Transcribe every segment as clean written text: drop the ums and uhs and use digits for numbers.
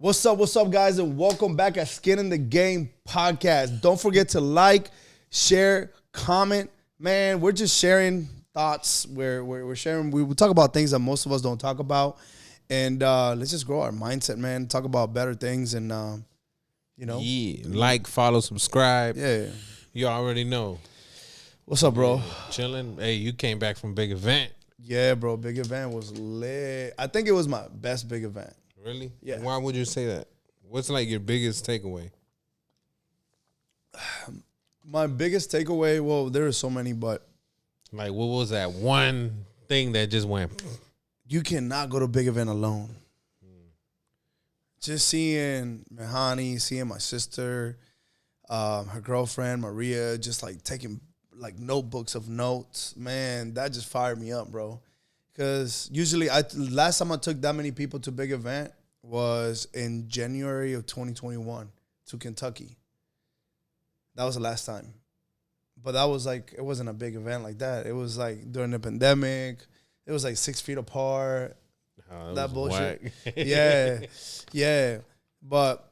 What's up, guys, and welcome back at Skin in the Game podcast. Don't forget to like, share, comment. Man, we're just sharing thoughts. We're sharing. We talk about things that most of us don't talk about, and let's just grow our mindset, man. Talk about better things, and Yeah, like, follow, subscribe. yeah. You already know. What's up, bro? Chilling. Hey, you came back from big event. Yeah, bro. Big event was lit. I think it was my best big event. Really? Yeah. Why would you say that? What's like your biggest takeaway? My biggest takeaway. Well, there are so many, but Like, what was that one thing that just went? you cannot go to big event alone. Just seeing Mehani, seeing my sister, her girlfriend Maria, just like taking like notebooks of notes, man, that just fired me up, bro. Because usually, last time I took that many people to big event was in January of 2021 to Kentucky. That was the last time, but that was like it wasn't a big event like that. It was like during the pandemic. It was like 6 feet apart. That bullshit. Yeah, yeah. But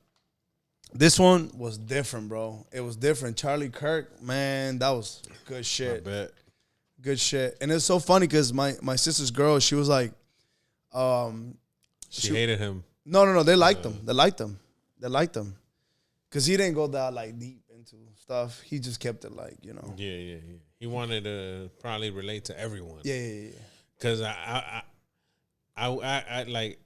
this one was different, bro. It was different. Charlie Kirk, man, that was good I shit. bet. Good shit. And it's so funny because my sister's girl, she was like, She hated him. no. They liked him. They liked him. They liked him. Because he didn't go that like deep into stuff. He just kept it like, Yeah. He wanted to probably relate to everyone. Yeah. Cause I like.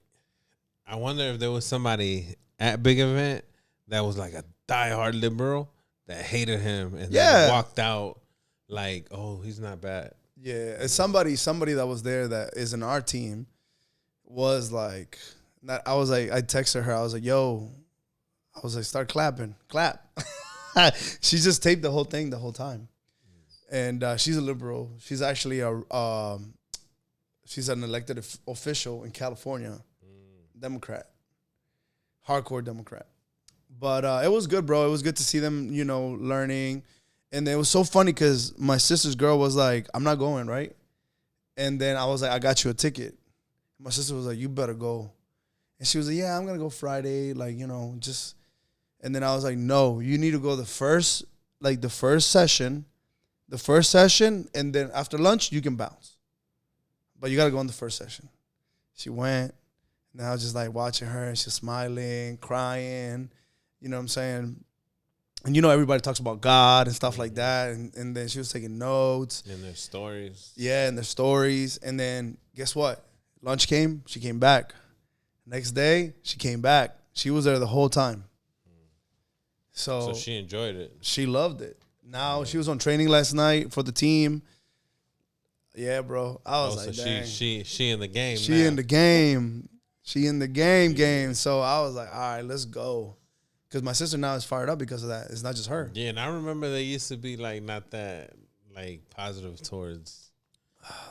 I wonder if there was somebody at big event that was like a diehard liberal that hated him and Yeah. then walked out like, oh, he's not bad. Yeah, and somebody that was there that is in our team was like, I was like, I texted her, I was like, yo, I was like, start clapping, clap. She just taped the whole thing the whole time, and she's a liberal. She's actually she's an elected official in California, Democrat, hardcore Democrat. But it was good, bro. It was good to see them, learning. And it was so funny because my sister's girl was like, I'm not going, right? And then I was like, I got you a ticket. My sister was like, you better go. And she was like, yeah, I'm going to go Friday. Like, just. And then I was like, no, you need to go the first session. And then after lunch, you can bounce. But you got to go in the first session. She went. And I was just like watching her and she's smiling, crying. You know what I'm saying? And everybody talks about God and stuff like that. And then she was taking notes. And their stories. Yeah, and their stories. And then guess what? Lunch came, she came back. Next day, she came back. She was there the whole time. So she enjoyed it. She loved it. Now she was on training last night for the team. Yeah, bro. I was like, dang. She in the game. She in the game. She in the game. So I was like, all right, let's go. Because my sister now is fired up because of that. It's not just her. Yeah, and I remember they used to be like not that like positive towards.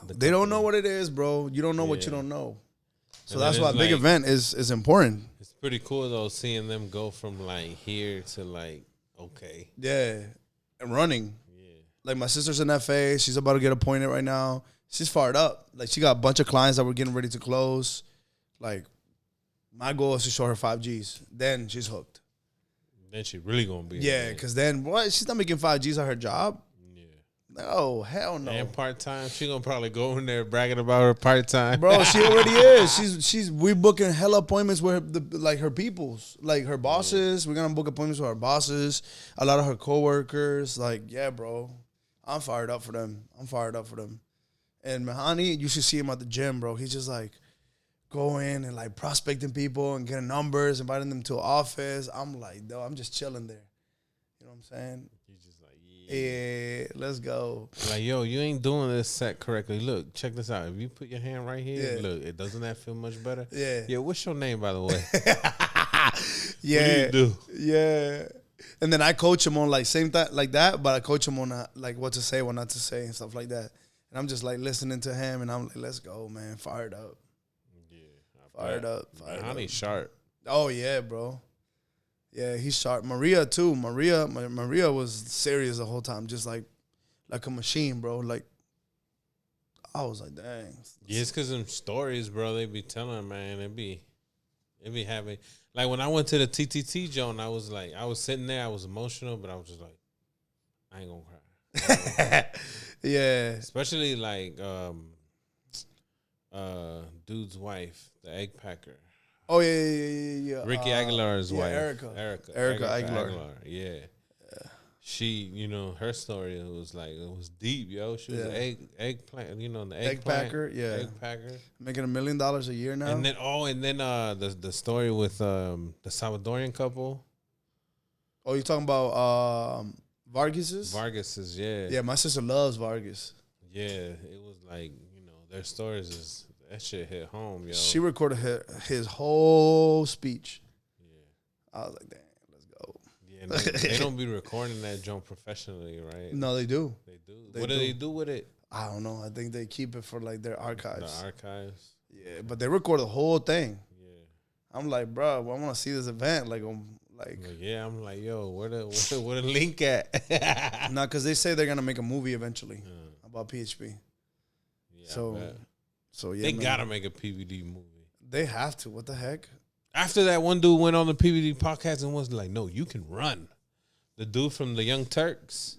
They don't know what it is, bro. You don't know what you don't know. So And that's then why a it's big like- event is important. It's pretty cool though, seeing them go from like here to like okay. Yeah. And running. Yeah. Like my sister's in FA. She's about to get appointed right now. She's fired up. Like she got a bunch of clients that were getting ready to close. Like my goal is to show her 5Gs. Then she's hooked. Then she really gonna be. Yeah, because then what? She's not making 5Gs at her job. Yeah. No, hell no. And part time, she gonna probably go in there bragging about her part time. Bro, she already is. We booking hella appointments with her peoples, like her bosses. We're gonna book appointments with her bosses, a lot of her coworkers. Like, yeah, bro, I'm fired up for them. And Mehani, you should see him at the gym, bro. He's just like going and like prospecting people and getting numbers, inviting them to an office. I'm like, though, I'm just chilling there. You know what I'm saying? He's just like, Yeah, let's go. like, yo, you ain't doing this set correctly. Look, check this out. If you put your hand right here, Yeah. look, doesn't that feel much better? Yeah. Yeah. What's your name, by the way? Yeah. What do you do? Yeah. And then I coach him on like same thing like that, but I coach him on like what to say, what not to say, and stuff like that. And I'm just like listening to him, and I'm like, let's go, man, fired up. Fired up. Honey's sharp. Oh yeah, bro. Yeah, he's sharp. Maria too. Maria was serious the whole time, just like a machine, bro. Like I was like, dang. Yeah, it's because them stories, bro, they be telling, man, it be It be having like when I went to the TTT Joan, I was sitting there, I was emotional, but I was just like, I ain't gonna cry. Yeah. Especially like dude's wife, the egg packer. Oh yeah. Ricky Aguilar's wife. Erica Aguilar. Yeah. She, her story it was deep, yo. She was an eggplant, the egg packer, yeah. Egg packer. Making $1 million a year now. And then the story with the Salvadorian couple. Oh, you talking about Vargas's? Vargas's, yeah. Yeah, my sister loves Vargas. Yeah, it was like, their stories that shit hit home, yo. She recorded his whole speech. Yeah. I was like, damn, let's go. Yeah, they don't be recording that junk professionally, right? No, they do. They do. What do they do with it? I don't know. I think they keep it for like their archives. The archives. Yeah, but they record the whole thing. Yeah. I'm like, bro, I want to see this event. Yeah, I'm like, yo, where the link at? Nah, because they say they're gonna make a movie eventually about PHP. Yeah, so yeah, they gotta make a PVD movie. They have to. What the heck? After that, one dude went on the PVD podcast and was like, "No, you can run." The dude from the Young Turks,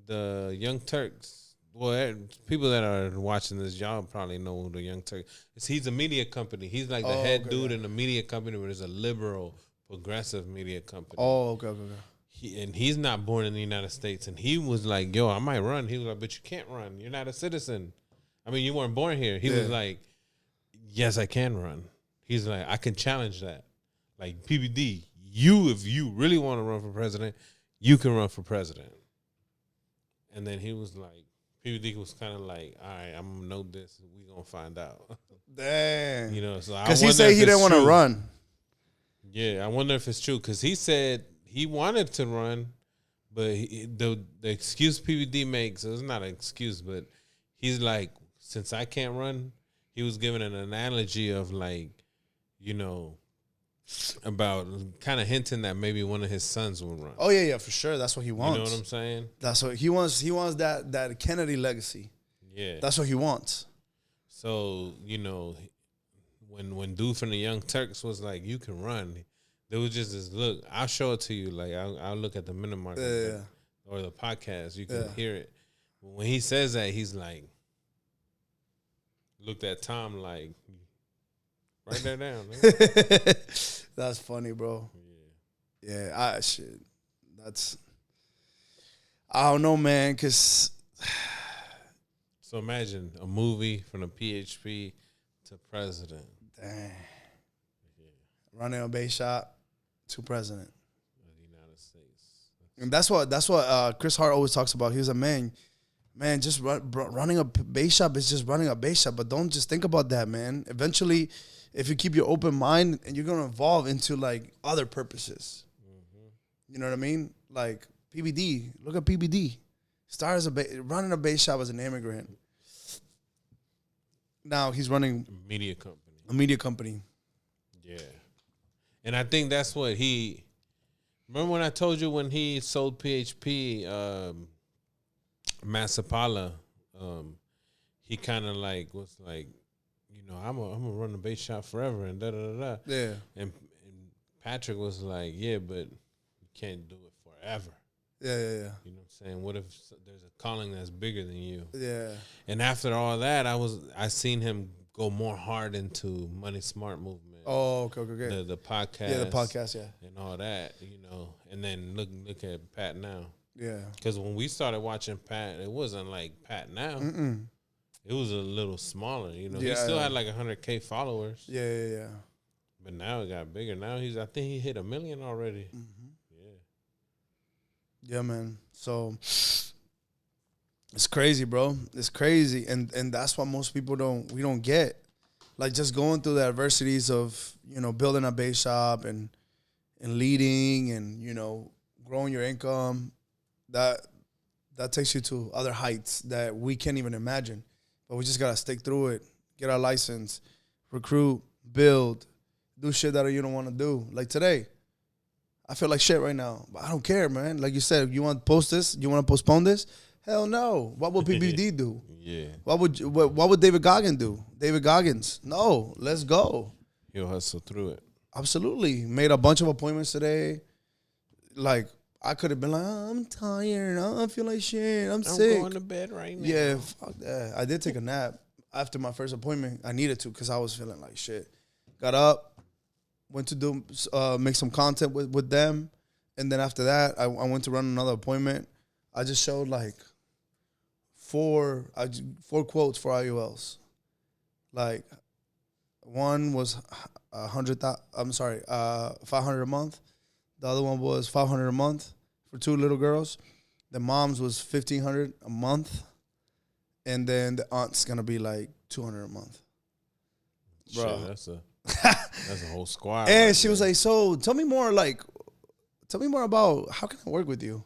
the Young Turks. Well, people that are watching this, y'all probably know the Young Turks. He's a media company. He's like the head dude in the media company, but it's a liberal, progressive media company. Oh, okay. He's not born in the United States. And he was like, yo, I might run. He was like, but you can't run. You're not a citizen. I mean, you weren't born here. He was like, yes, I can run. He's like, I can challenge that. Like, PBD, if you really want to run for president, you can run for president. And then he was like, PBD was kind of like, all right, I'm going to know this. We going to find out. Dang. So I because he said he didn't want to run. Yeah, I wonder if it's true. Because he said he wanted to run, but the excuse PVD makes, so it's not an excuse, but he's like, since I can't run, he was giving an analogy of like, about kind of hinting that maybe one of his sons will run. Oh, yeah, for sure. That's what he wants. You know what I'm saying? That's what he wants. He wants that Kennedy legacy. Yeah. That's what he wants. So, when dude from the Young Turks was like, you can run, there was just this look. I'll show it to you. Like, I'll look at the minute marker or the podcast. You can hear it. But when he says that, he's like, looked at Tom like, write that down. That's funny, bro. Yeah. Shit. I don't know, man, because. So imagine a movie from the PHP to president. Dang. Running a base shop to president of the United States. And that's what Chris Hart always talks about. He was a man, just running a base shop is just running a base shop. But don't just think about that, man. Eventually, if you keep your open mind, and you're gonna evolve into like other purposes. Mm-hmm. You know what I mean? Like PBD. Look at PBD. Started as running a base shop as an immigrant. Now he's running a media company. Yeah. And I think that's what remember when I told you when he sold PHP, Massapala, he kind of like was like, I'm gonna run the base shop forever and da-da-da-da. Yeah. And Patrick was like, yeah, but you can't do it forever. Yeah. You know what I'm saying? What if there's a calling that's bigger than you? Yeah. And after all that, I seen him go more hard into Money Smart movement. Oh, okay. The podcast. Yeah, the podcast, and all that, And then look at Pat now. Yeah. Because when we started watching Pat, it wasn't like Pat now. Mm-mm. It was a little smaller, He still had like 100K followers. Yeah. But now it got bigger. Now I think he hit 1 million already. Mm-hmm. Yeah, man. So it's crazy, bro. It's crazy, and that's what most people we don't get. Like just going through the adversities of building a base shop and leading and growing your income. That takes you to other heights that we can't even imagine. But we just gotta stick through it, get our license, recruit, build, do shit that you don't want to do. Like today. I feel like shit right now, but I don't care, man. Like you said, you want to post this? You want to postpone this? Hell no. What would PBD do? Yeah. What would David Goggins do? David Goggins? No. Let's go. He'll hustle through it. Absolutely. Made a bunch of appointments today. Like, I could have been like, oh, I'm tired. I feel like shit. I'm sick. I'm going to bed right now. Yeah, fuck that. I did take a nap after my first appointment. I needed to because I was feeling like shit. Got up, went to do make some content with them. And then after that, I went to run another appointment. I just showed like four quotes for IULs. Like, one was 500 a month. The other one was 500 a month for 2 little girls. The mom's was 1,500 a month, and then the aunt's gonna be like 200 a month. Bro, shit, that's a whole squad. And right she was like, "So tell me more about how can I work with you."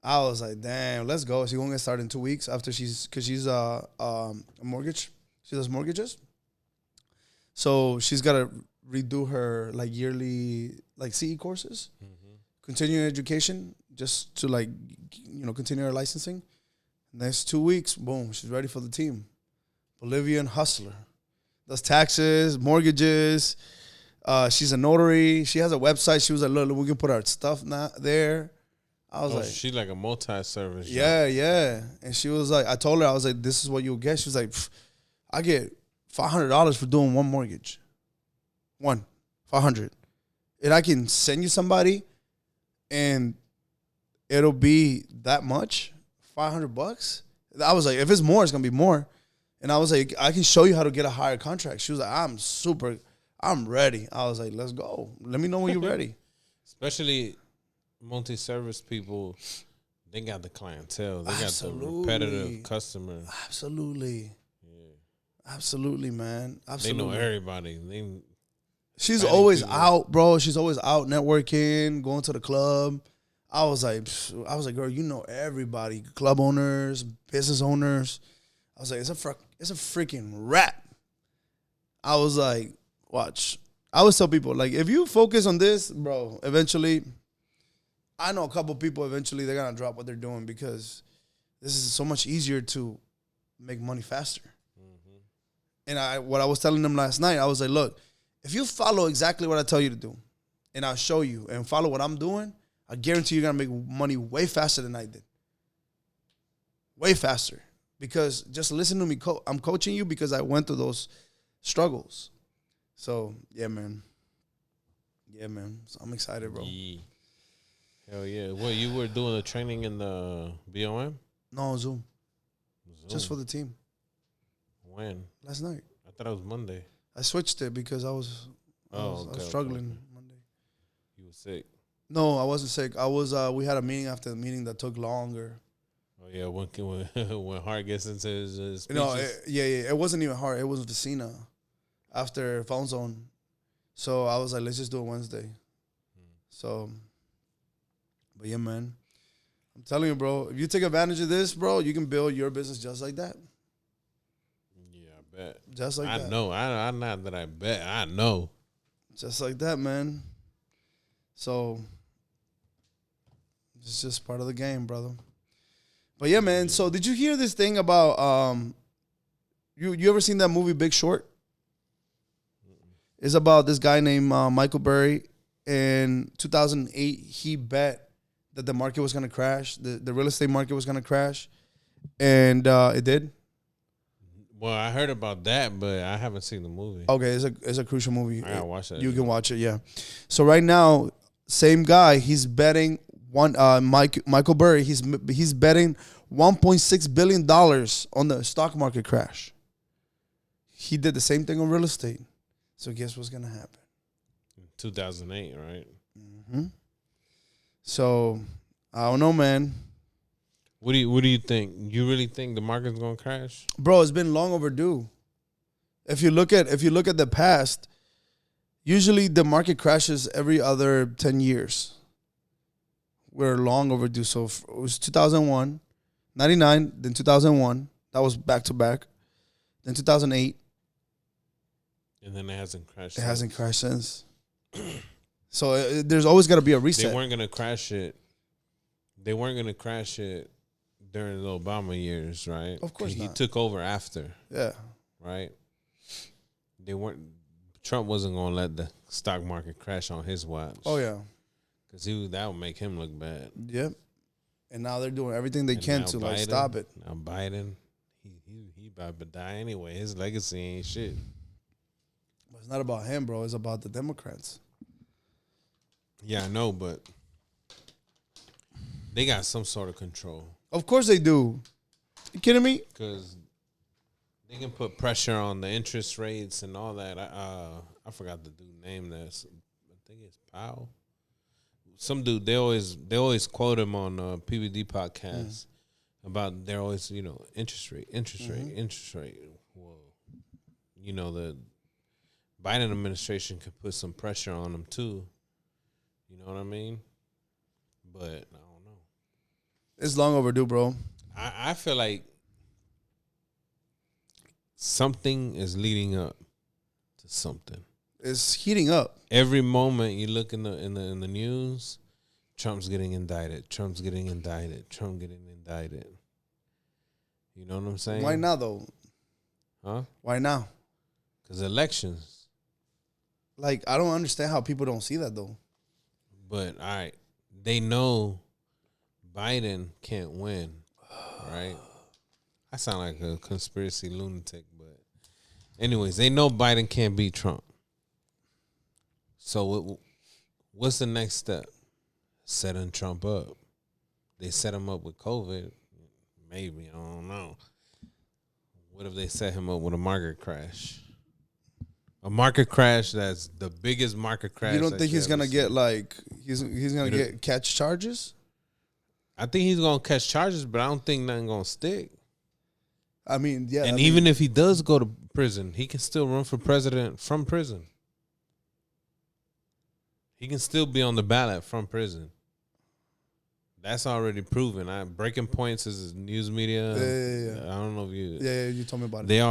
I was like, "Damn, let's go." She's gonna get started in 2 weeks after she's a mortgage. She does mortgages. So she's got to redo her like yearly like CE courses, continuing education, just to like, continue her licensing. Next 2 weeks, boom, she's ready for the team. Bolivian hustler, does taxes, mortgages. She's a notary. She has a website. She was like, look, we can put our stuff there. I was like, she's like a multi-service. Yeah. And she was like, I told her, I was like, this is what you'll get. She was like, I get $500 for doing one mortgage. 500. And I can send you somebody and it'll be that much, $500. I was like, if it's more, it's going to be more. And I was like, I can show you how to get a higher contract. She was like, I'm ready. I was like, let's go. Let me know when you're ready. Especially multi-service people, they got the clientele. They got the repetitive customer. Absolutely. Absolutely, man. Absolutely. They know everybody. She's always out, bro. She's always out networking, going to the club. I was like, girl, you know everybody. Club owners, business owners. I was like, it's a freaking rap. I was like, watch. I always tell people, like, if you focus on this, bro, eventually, I know a couple people, eventually they're going to drop what they're doing because this is so much easier to make money faster. And what I was telling them last night, I was like, look, if you follow exactly what I tell you to do, and I'll show you, and follow what I'm doing, I guarantee you're going to make money way faster than I did. Way faster. Because just listen to me. I'm coaching you because I went through those struggles. So, yeah, man. So I'm excited, bro. Yeah. Hell yeah. What, you were doing the training in the BOM? No, Zoom. Just for the team. When? Last night. I thought it was Monday. I switched it because I was struggling Monday. You were sick? No, I wasn't sick. I was. We had a meeting after the meeting that took longer. Oh yeah, when Hart gets into his speeches. No, it wasn't even Hart. It was Vicina after Phone Zone. So I was like, let's just do it Wednesday. So, but yeah, man, I'm telling you, bro. If you take advantage of this, bro, you can build your business just like that. Bet. Just like that. I know. I not that I bet. I know. Just like that, man. So it's just part of the game, brother. But yeah, man. So did you hear this thing about you ever seen that movie Big Short? It's about this guy named Michael Burry. In 2008, he bet that the market was going to crash. The real estate market was going to crash. And it did. Well, I heard about that, but I haven't seen the movie. Okay, it's a crucial movie. I gotta watch that. You can watch it, yeah. So right now, same guy, he's betting Michael Burry. He's betting $1.6 billion on the stock market crash. He did the same thing on real estate. So guess what's gonna happen? 2008, right? Mm-hmm. So I don't know, man. What do you think? You really think the market's gonna crash? Bro, it's been long overdue. If you look at the past, usually the market crashes every other 10 years. We're long overdue. So it was 2001, 99, then 2001. That was back to back. Then 2008. And then it hasn't crashed. It hasn't crashed since. So there's always got to be a reset. They weren't gonna crash it. They weren't gonna crash it during the Obama years, right? Of course not. He took over after. Yeah. Right? They weren't. Trump wasn't gonna let the stock market crash on his watch. Oh yeah. Because that would make him look bad. Yep. And now they're doing everything they And can now to Biden, stop it. Now Biden, he about to die anyway. His legacy ain't shit. But it's not about him, bro. It's about the Democrats. Yeah, I know, but they got some sort of control. Of course they do. You kidding me? Because they can put pressure on the interest rates and all that. I forgot the dude's name. I think it's Powell. Some dude, they always quote him on PBD podcast about they're always, interest rate. Well, the Biden administration could put some pressure on them too. You know what I mean? But I don't know. It's long overdue, bro. I feel like something is leading up to something. It's heating up. Every moment you look in the news, Trump's getting indicted. Trump's getting indicted. Trump getting indicted. You know what I'm saying? Why now, though? Huh? Why now? Because elections. Like, I don't understand how people don't see that, though. But, all right, they know Biden can't win, right? I sound like a conspiracy lunatic, but anyways, they know Biden can't beat Trump. So what's the next step? Setting Trump up. They set him up with COVID. Maybe, I don't know. What if they set him up with a market crash? A market crash that's the biggest market crash. You don't think he's gonna get he's gonna get catch charges? I think he's gonna catch charges, but I don't think nothing gonna stick. I mean, yeah. And even if he does go to prison, he can still run for president from prison. He can still be on the ballot from prison. That's already proven. Breaking Points is news media. Yeah. I don't know if you. Yeah, you told me about it. They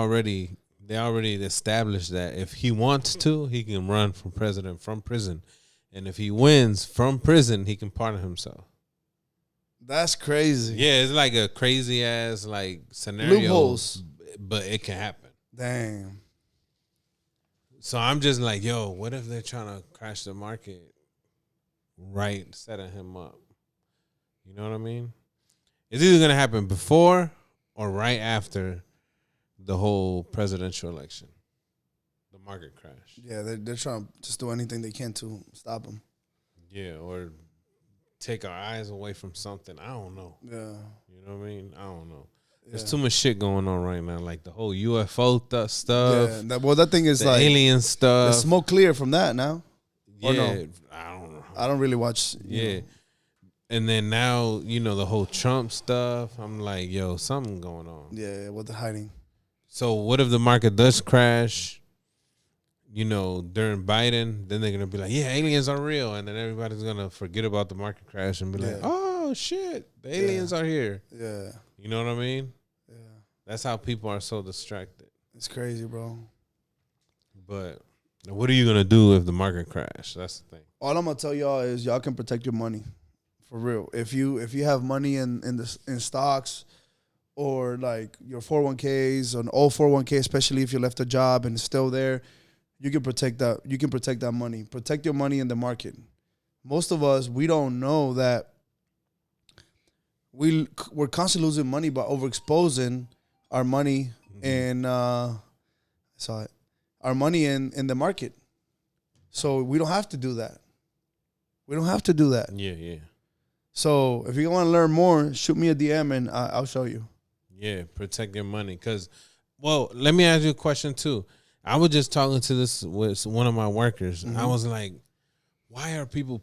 already established that if he wants to, he can run for president from prison, and if he wins from prison, he can pardon himself. That's crazy. Yeah, it's like a crazy ass scenario. Loopholes, but it can happen. Damn. So I'm just like, yo, what if they're trying to crash the market right, setting him up? You know what I mean? It's either going to happen before or right after the whole presidential election, the market crash. Yeah, they're trying to just do anything they can to stop him. Yeah, or take our eyes away from something. I don't know. Yeah. You know what I mean? I don't know. There's Yeah. too much shit going on right now, like the whole UFO stuff. Yeah, that thing is the like alien stuff. the smoke clear from that now. Yeah, Or no? I don't know. I don't really watch. Yeah. know. And then now, the whole Trump stuff. I'm like, yo, something going on. Yeah, what the hiding? So what if the market does crash, during Biden? Then they're going to be like, yeah, aliens are real. And then everybody's going to forget about the market crash and be like, oh, shit, the aliens are here. Yeah. You know what I mean? Yeah. That's how people are so distracted. It's crazy, bro. But what are you going to do if the market crash? That's the thing. All I'm gonna tell y'all is y'all can protect your money, for real. If you have money in stocks, or like your 401ks, an old 401k, especially if you left a job and it's still there, you can protect that. You can protect that money. Protect your money in the market. Most of us, we don't know that we're constantly losing money by overexposing our money and our money in the market. So we don't have to do that. We don't have to do that. Yeah. So if you want to learn more, shoot me a DM and I'll show you. Yeah, protect your money. Let me ask you a question too. I was just talking to this with one of my workers. I was like, why are people,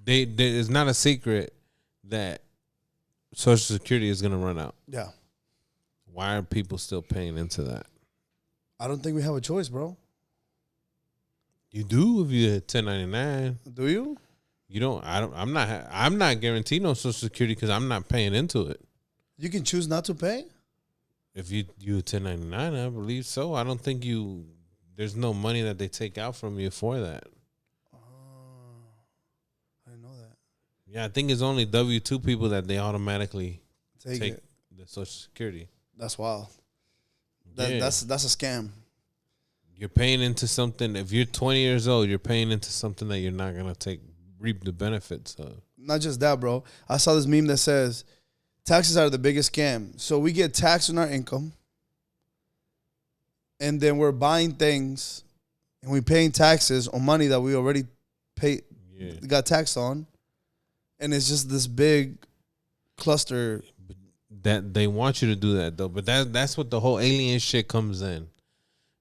it's not a secret that Social Security is going to run out. Yeah. Why are people still paying into that? I don't think we have a choice, bro. You do if you're 1099. Do you? You don't. I'm not guaranteed no Social Security because I'm not paying into it. You can choose not to pay? If you 1099, I believe so. I don't think there's no money that they take out from you for that. I didn't know that. Yeah, I think it's only W-2 people that they automatically take it. the Social Security. That's wild. Yeah. That's a scam. You're paying into something. If you're 20 years old, you're paying into something that you're not gonna reap the benefits of. Not just that, bro. I saw this meme that says taxes are the biggest scam. So we get taxed on our income, and then we're buying things, and we're paying taxes on money that we already got taxed on, and it's just this big cluster. That they want you to do that though, but that's what the whole alien shit comes in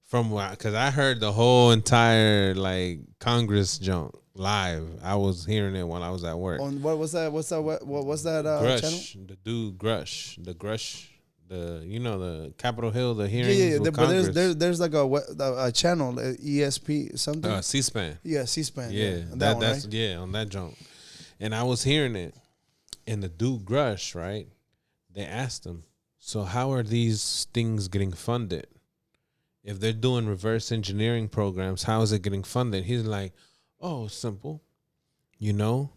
from. Because I heard the whole entire like Congress junk live. I was hearing it when I was at work. On what was that? What's that? What was that? Grush, channel? the dude Grush, the Capitol Hill, the hearings. Yeah. With But there's like a channel, ESP something. C-SPAN. Yeah, C-SPAN. Yeah, that's right? Yeah, on that junk. And I was hearing it, and the dude Grush, right? They asked him, so how are these things getting funded? If they're doing reverse engineering programs, how is it getting funded? He's like, oh, simple. You know,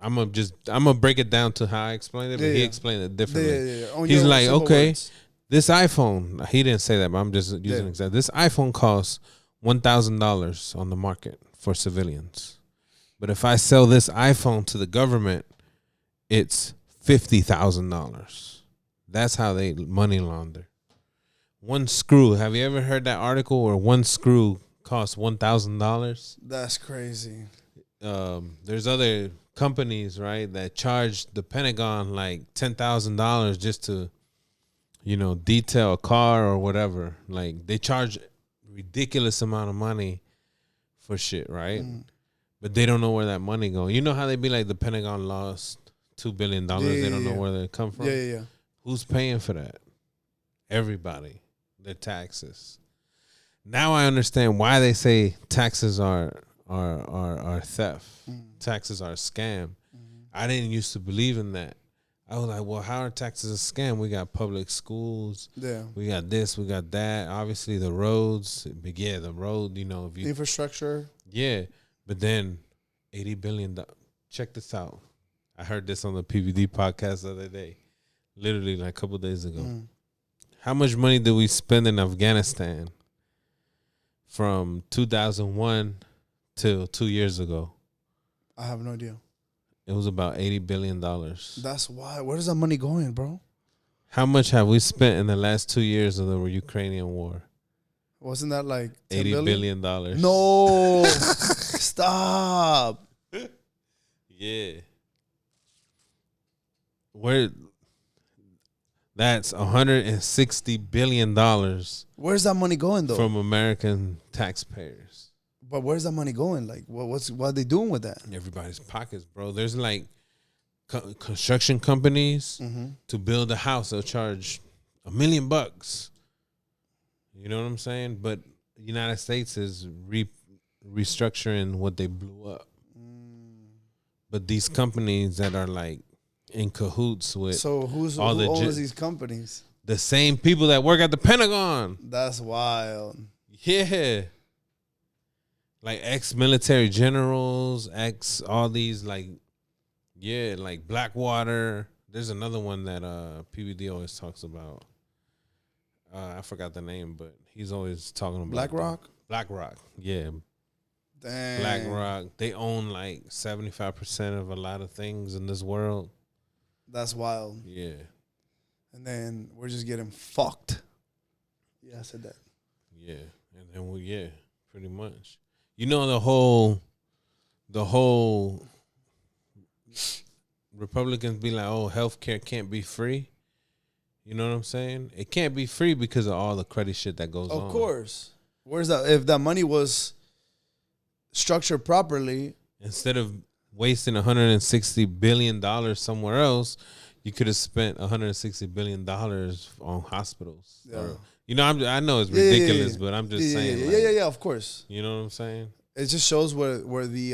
I'm gonna break it down to how I explained it, but he explained it differently. He's like, okay, words. This iPhone, he didn't say that, but I'm just using an example. This iPhone costs $1,000 on the market for civilians. But if I sell this iPhone to the government, it's $50,000. That's how they money launder. One screw. Have you ever heard that article where one screw costs $1,000? That's crazy. There's other companies, right, that charge the Pentagon like $10,000 just to, detail a car or whatever. Like they charge ridiculous amount of money for shit, right? But they don't know where that money goes. You know how they be like the Pentagon lost $2 billion. They don't know where they come from. Yeah. Who's paying for that? Everybody. Their taxes. Now I understand why they say taxes are theft. Taxes are a scam. I didn't used to believe in that. I was like, well, how are taxes a scam? We got public schools. Yeah. We got this. We got that. Obviously, the roads. But yeah, the road. If you infrastructure. Yeah, but then $80 billion. Check this out. I heard this on the PVD podcast the other day, literally like a couple of days ago. How much money did we spend in Afghanistan from 2001 till 2 years ago? I have no idea. It was about $80 billion. That's why. Where is that money going, bro? How much have we spent in the last 2 years of the Ukrainian war? Wasn't that like $80 billion? No. Stop. Yeah. That's $160 billion. Where's that money going though? From American taxpayers. But where's that money going? Like, what are they doing with that? Everybody's pockets, bro. There's like construction companies to build a house. They'll charge $1 million. You know what I'm saying? But the United States is restructuring what they blew up. But these companies that are like in cahoots with who owns these companies? The same people that work at the Pentagon. That's wild. Yeah. Like ex-military generals, all these like Blackwater. There's another one that PBD always talks about. I forgot the name, but he's always talking about BlackRock? BlackRock, yeah. Dang. BlackRock. They own like 75% of a lot of things in this world. That's wild. Yeah. And then we're just getting fucked. Yeah, I said that. Yeah. And then pretty much. The whole Republicans be like, oh, healthcare can't be free. You know what I'm saying? It can't be free because of all the credit shit that goes on. Of course. Where's that? If that money was structured properly, instead of wasting $160 billion somewhere else, you could have spent $160 billion on hospitals. Yeah. I know it's ridiculous, but I'm just saying. Yeah, of course. You know what I'm saying? It just shows where the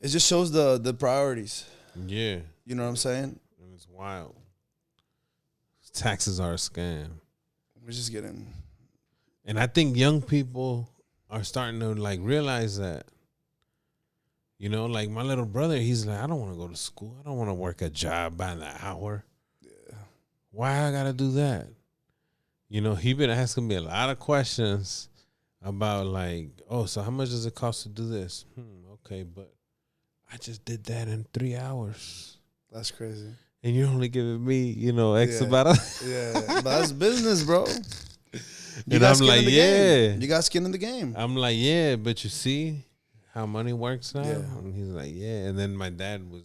it just shows the priorities. Yeah. You know what I'm saying? And it's wild. Taxes are a scam. We're just getting. And I think young people are starting to like realize that. Like my little brother, he's like, I don't want to go to school. I don't want to work a job by the hour. Yeah. Why I gotta do that? you know, he been asking me a lot of questions about like, oh, so how much does it cost to do this? Okay, but I just did that in 3 hours. That's crazy. And you're only giving me, you know, X Yeah. about Yeah, but that's business, bro. You And got I'm skin like, in the yeah. game. You got skin in the game. I'm like, yeah, but you see how money works now? Yeah. And he's like, yeah. And then my dad was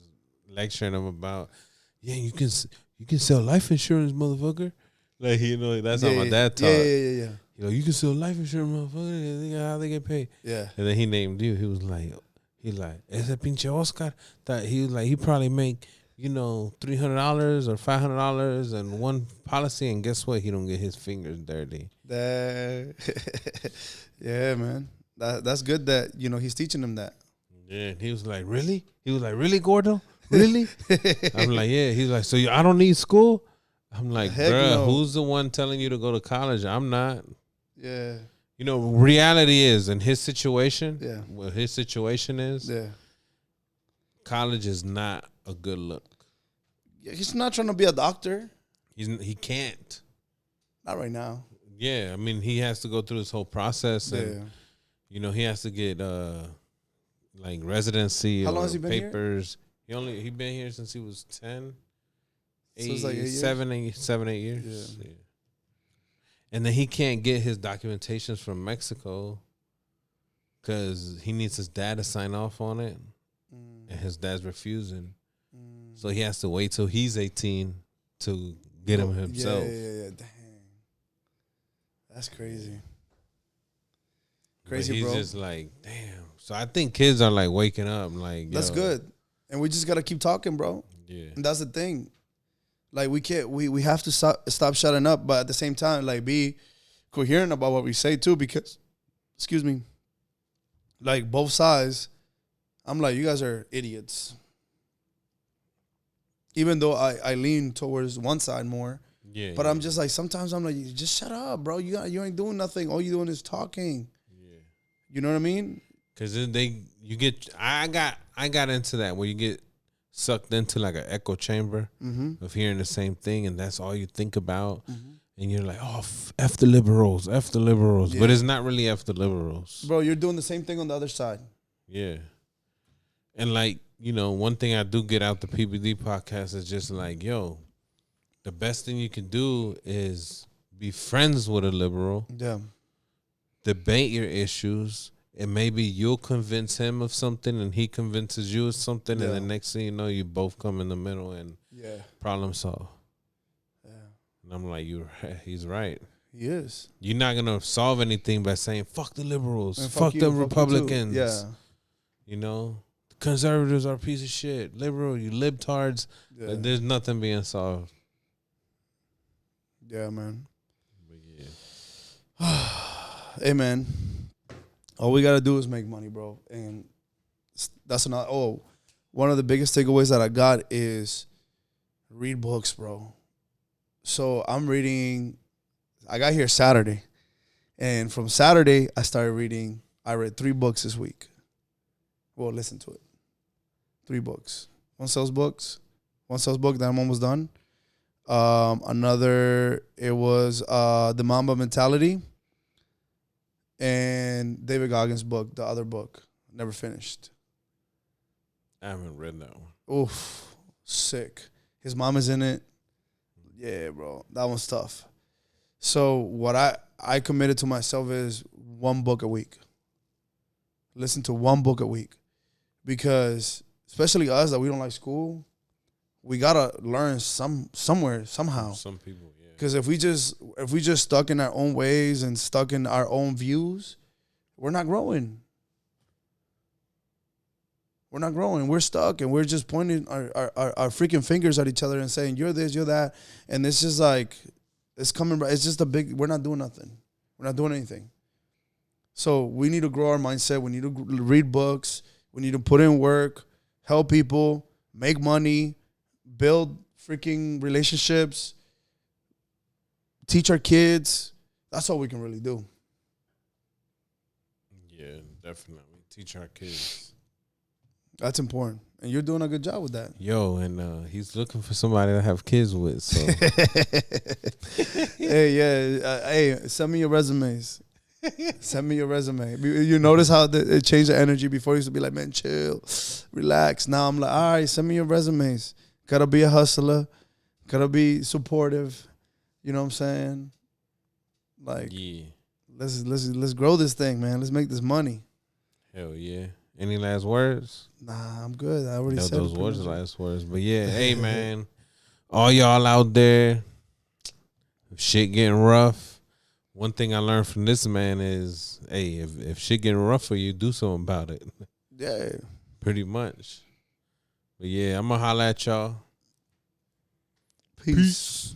lecturing him about, yeah, you can sell life insurance, motherfucker. Like, you know, that's how my dad taught. Yeah. You know, you can sell life insurance, motherfucker. How they get paid? Yeah. And then he named you. He was like, ese pinche Oscar. That he was like, he probably make, you know, $300 or $500 in one policy, and guess what? He don't get his fingers dirty. That, yeah, man. That's good that, you know, he's teaching him that. Yeah, and he was like, really? He was like, really, Gordo? Really? I'm like, yeah. He's like, so I don't need school? I'm like, Heck bruh, no. who's the one telling you to go to college? I'm not. Yeah. You know, reality is, in his situation, Yeah. what his situation is, Yeah. college is not a good look. Yeah, he's not trying to be a doctor. He can't. Not right now. Yeah, I mean, he has to go through this whole process, and Yeah. you know, he has to get like residency. How or long has he been here? papers. He been here since he was 10. So it's like 8 years? 7, 8 years. Yeah. And then he can't get his documentations from Mexico because he needs his dad to sign off on it, and his dad's refusing. So he has to wait till he's 18 to get him himself. Yeah. Dang. That's crazy. But Crazy, he's bro. just like, damn. So I think kids are like waking up. Like, That's yo, good. And we just got to keep talking, bro. Yeah. And that's the thing. Like, we can't, we have to stop shutting up, but at the same time, like, be coherent about what we say, too, because, excuse me, like, both sides, I'm like, you guys are idiots. Even though I lean towards one side more. Yeah. But I'm just like, sometimes I'm like, just shut up, bro. You ain't doing nothing. All you doing is talking. Yeah. You know what I mean? Because I got into that where you get sucked into like an echo chamber of hearing the same thing, and that's all you think about. And you're like, oh, F the liberals. Yeah. But it's not really F the liberals. Bro, you're doing the same thing on the other side. Yeah. And like, you know, one thing I do get out the PBD podcast is just like, yo, the best thing you can do is be friends with a liberal, Yeah. debate your issues, and maybe you'll convince him of something and he convinces you of something, and Yeah. then next thing you know, you both come in the middle and Yeah. problem solve. Yeah. And I'm like, he's right. He is. You're not gonna solve anything by saying fuck the liberals, And fuck you, the fuck you too. Republicans. Yeah. You know, the conservatives are a piece of shit. Liberal, you libtards. Yeah. There's nothing being solved. Yeah, man. But yeah. Hey, man. All we got to do is make money, bro. And that's not, one of the biggest takeaways that I got is read books, bro. So I'm reading, I got here Saturday. And from Saturday, I read 3 books this week. Well, listen to it. 3 books. One sales book that I'm almost done. Another, it was The Mamba Mentality. And David Goggins' book, the other book. Never finished. I haven't read that one. Oof. Sick. His mom is in it. Yeah, bro. That one's tough. So what I committed to myself is 1 book a week. Listen to 1 book a week. Because especially us that we don't like school, we gotta learn somewhere, somehow. Some people, yeah. Because if we just stuck in our own ways and stuck in our own views, we're not growing. We're not growing. We're stuck, and we're just pointing our freaking fingers at each other and saying, you're this, you're that. And it's just like, it's coming, it's just we're not doing nothing. We're not doing anything. So we need to grow our mindset. We need to read books. We need to put in work, help people, make money, build freaking relationships, teach our kids. That's all we can really do. Yeah, definitely. Teach our kids. That's important, and you're doing a good job with that. Yo, and he's looking for somebody to have kids with. So Hey, yeah, hey, send me your resumes. Send me your resume. You notice how it changed the energy? Before, I used to be like, man, chill, relax. Now I'm like, all right, send me your resumes. Gotta be a hustler. Gotta be supportive. You know what I'm saying? Like, yeah, let's grow this thing, man. Let's make this money. hell yeah. Any last words? Nah, I'm good. I already No, said those it were pretty the much. last words. But yeah, hey man, all y'all out there, if shit getting rough. One thing I learned from this man is, hey, if shit getting rough for you, do something about it. Yeah. Pretty much. But yeah, I'm gonna holla at y'all. Peace.